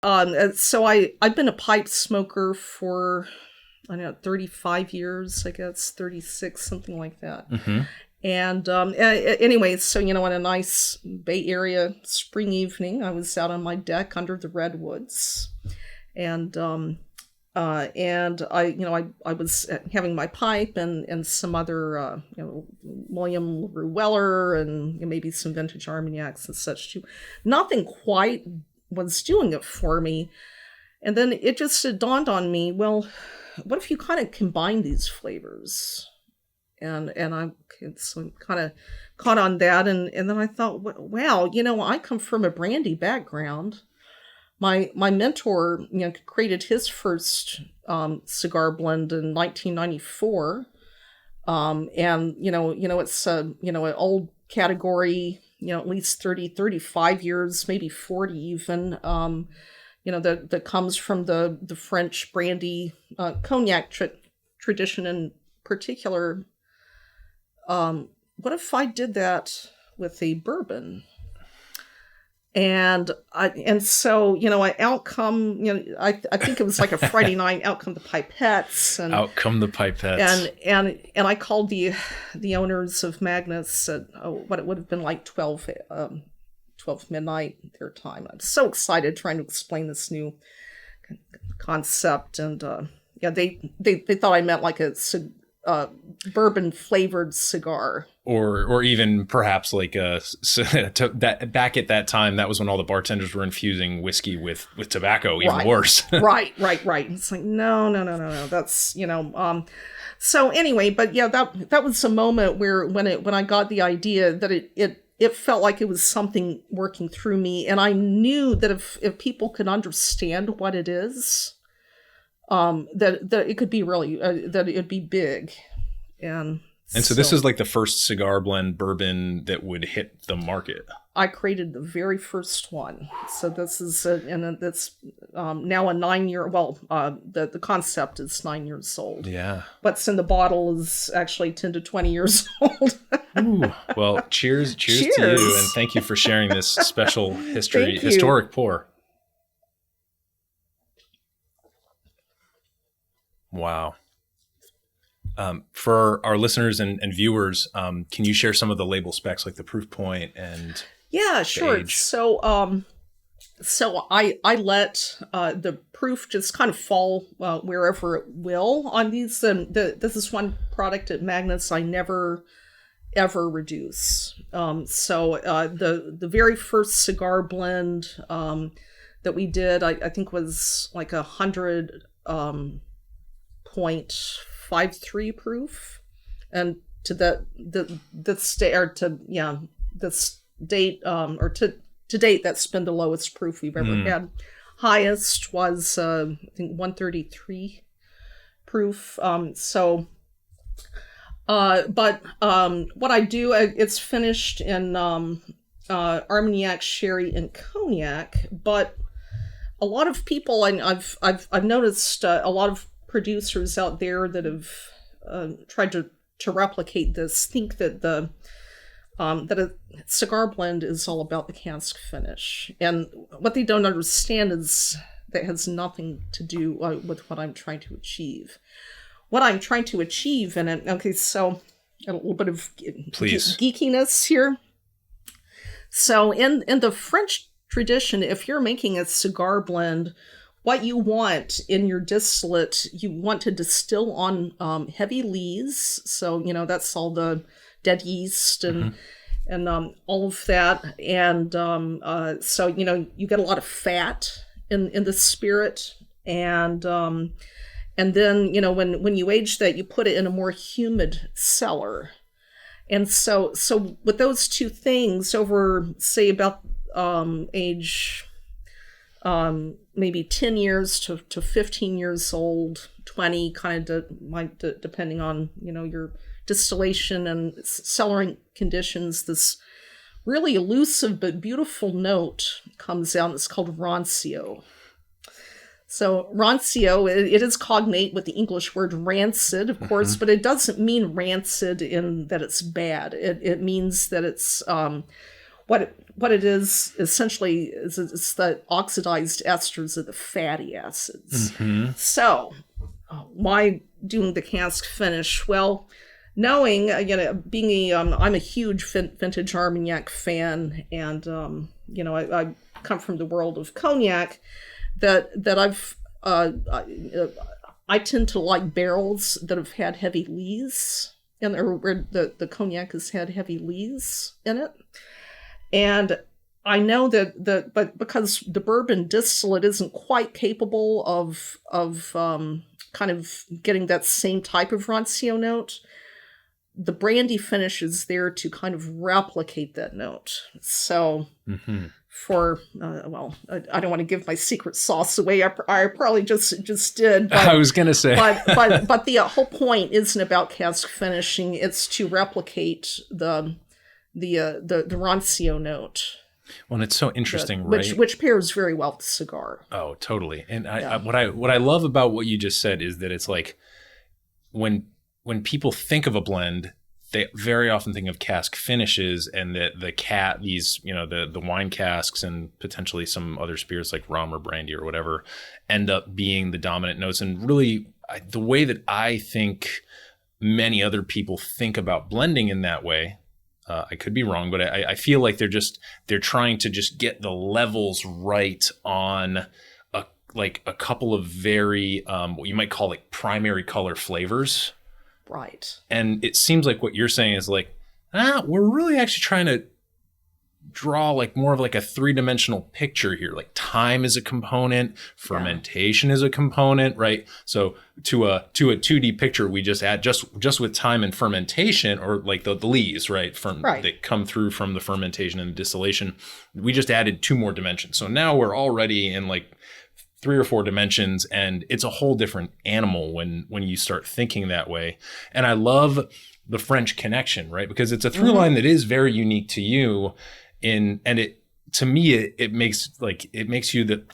So I've been a pipe smoker for, I don't know, 35 years, I guess, 36, something like that. Mm-hmm. And anyway, so, on a nice Bay Area spring evening, I was out on my deck under the redwoods. And I was having my pipe and some other, William LaRue Weller and maybe some vintage Armagnacs and such too. Nothing quite was doing it for me. And then it dawned on me, well, what if you kind of combine these flavors? And I kind of caught on that. And then I thought, wow, I come from a brandy background. My mentor, created his first cigar blend in 1994. And, it's, an old category, at least 30, 35 years, maybe 40 even, that comes from the French brandy cognac tradition in particular. What if I did that with a bourbon? And so I out come, I think it was like a Friday night, out come the pipettes, and out come the pipettes, and I called the owners of Magnus at what it would have been like 12 midnight their time. I'm so excited trying to explain this new concept, and they thought I meant like a bourbon flavored cigar, or even perhaps like that back at that time, that was when all the bartenders were infusing whiskey with tobacco, even worse. Right. It's like no, that's so anyway, but yeah, that was a moment where when I got the idea that it felt like it was something working through me, and I knew that if people could understand what it is, that it could be really, that it'd be big. And so this is like the first cigar blend bourbon that would hit the market. I created the very first one. So this is, and it's now a 9-year, the concept is 9 years old. Yeah. What's in the bottle is actually 10 to 20 years old. Ooh. Well, cheers to you. And thank you for sharing this special historic pour. Wow. For our listeners and viewers, can you share some of the label specs, like the proof point and sure. age? So I let the proof just kind of fall wherever it will on these. This is one product at Magnus I never ever reduce. So the very first cigar blend that we did, I think was like 100.53 proof, and to date that's been the lowest proof we've ever had. Highest was I think 133 proof. But what I do, it's finished in Armagnac, sherry, and cognac. But a lot of people, and I've noticed a lot of producers out there that have tried to replicate this think that that a cigar blend is all about the cask finish, and what they don't understand is that has nothing to do with what I'm trying to achieve. What I'm trying to achieve in it. Okay, so a little bit of geekiness here. So in the French tradition, if you're making a cigar blend, what you want in your distillate, you want to distill on heavy lees. So, that's all the dead yeast and all of that. And so, you get a lot of fat in the spirit. And then, when you age that, you put it in a more humid cellar. And so with those two things over, say, about age maybe 10 years to 15 years old, 20, kind of depending on, your distillation and cellaring conditions, this really elusive but beautiful note comes out. It's called Rancio. So Rancio, it is cognate with the English word rancid, of course, but it doesn't mean rancid in that it's bad. It means that it's what it is essentially is it's the oxidized esters of the fatty acids. Mm-hmm. So, why doing the cask finish? Well, knowing being I'm a huge vintage Armagnac fan, and I come from the world of cognac. That I tend to like barrels that have had heavy lees, and where the cognac has had heavy lees in it. And I know but because the bourbon distillate isn't quite capable of kind of getting that same type of Rancio note, the brandy finish is there to kind of replicate that note. So for I don't want to give my secret sauce away. I probably just did. But, I was gonna say, but the whole point isn't about cask finishing. It's to replicate the Rancio note. Well, and it's so interesting, right? Which pairs very well with cigar. Oh, totally. And what I love about what you just said is that it's like when people think of a blend, they very often think of cask finishes, and that the wine casks and potentially some other spirits like rum or brandy or whatever end up being the dominant notes. And really, the way that I think many other people think about blending in that way, I could be wrong, but I feel like they're trying to just get the levels right on a couple of very what you might call like primary color flavors. Right. And it seems like what you're saying is like, we're really actually trying to draw like more of like a three-dimensional picture here. Like time is a component, fermentation is a component, right? So to a 2D picture, we just add just with time and fermentation, or like the lees, right? That come through from the fermentation and the distillation. We just added 2 more dimensions. So now we're already in like 3 or 4 dimensions, and it's a whole different animal when you start thinking that way. And I love the French connection, right? Because it's a through line that is very unique to you. And to me, it makes you the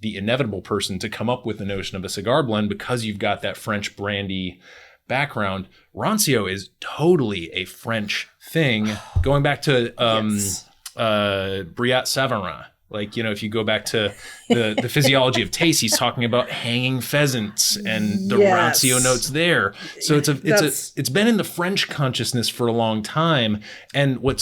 inevitable person to come up with the notion of a cigar blend, because you've got that French brandy background. Rancio is totally a French thing, going back to Brillat Savarin. Like, if you go back to the physiology of taste, he's talking about hanging pheasants and the Rancio notes there. So it's been in the French consciousness for a long time. And what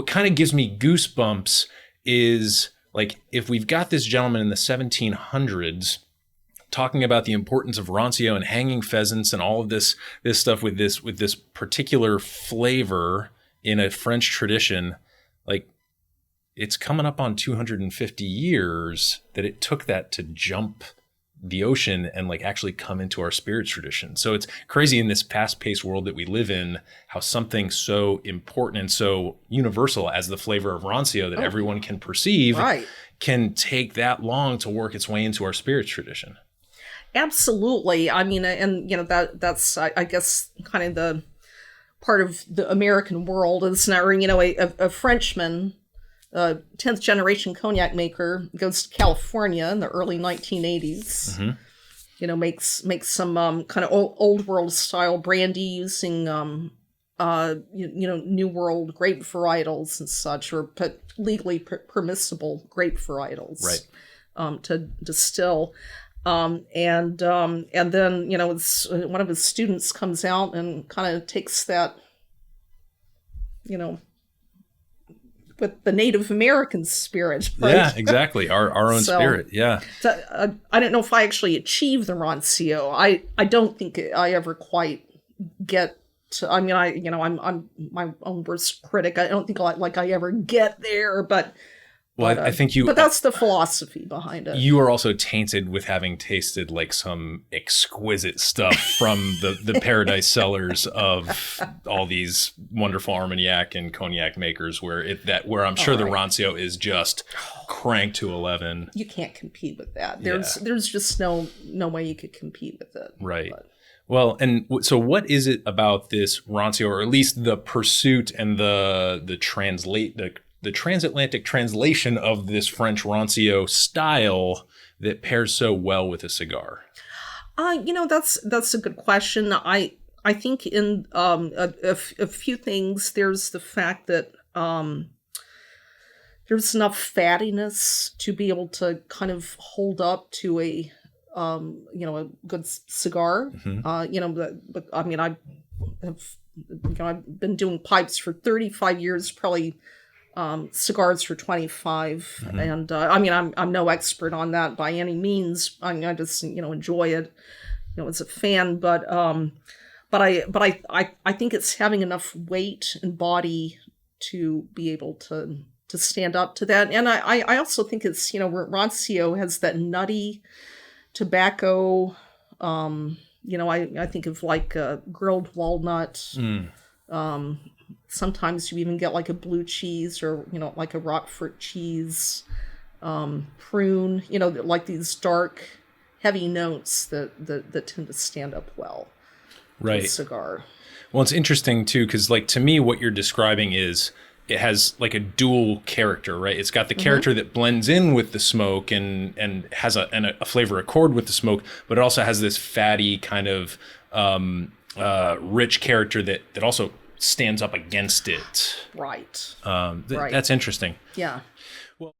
kind of gives me goosebumps is, like, if we've got this gentleman in the 1700s talking about the importance of Rancio and hanging pheasants and all of this stuff with this particular flavor in a French tradition, like, it's coming up on 250 years that it took that to jump the ocean and like actually come into our spirits tradition. So it's crazy in this fast-paced world that we live in, how something so important and so universal as the flavor of Rancio that everyone can perceive can take that long to work its way into our spirits tradition. Absolutely. I mean, and that's I guess kind of the part of the American world is now, a Frenchman, 10th generation cognac maker, goes to California in the early 1980s. Makes some kind of old world style brandy using New World grape varietals and such, or legally permissible grape varietals, right? To distill. And then it's, one of his students comes out and kind of takes that, with the Native American spirit. Right? Yeah, exactly. Our own spirit. Yeah. So, I don't know if I actually achieve the Rancio. I don't think I ever quite get to, I'm my own worst critic. I don't think I ever get there, but I think you. But that's the philosophy behind it. You are also tainted with having tasted like some exquisite stuff from the paradise cellars of all these wonderful Armagnac and cognac makers, where I'm sure the Rancio is just cranked to 11. You can't compete with that. There's just no way you could compete with it. Right. But. Well, and so what is it about this Rancio, or at least the pursuit and the transatlantic translation of this French Rancio style that pairs so well with a cigar? That's a good question. I think in a few things, there's the fact that there's enough fattiness to be able to kind of hold up to a a good cigar. But I mean, I have I've been doing pipes for 35 years, probably cigars for 25, and I mean, I'm no expert on that by any means. I just enjoy it, as a fan. But I think it's having enough weight and body to be able to stand up to that. And I also think it's, Rancio has that nutty tobacco. I think of like a grilled walnut. Sometimes you even get like a blue cheese or, like a Roquefort cheese, prune, like these dark, heavy notes that tend to stand up well to a cigar. Well, it's interesting too, because like to me, what you're describing is it has like a dual character, right? It's got the character that blends in with the smoke and has a flavor accord with the smoke, but it also has this fatty kind of rich character that also stands up against it. Right. That's interesting. Yeah. Well,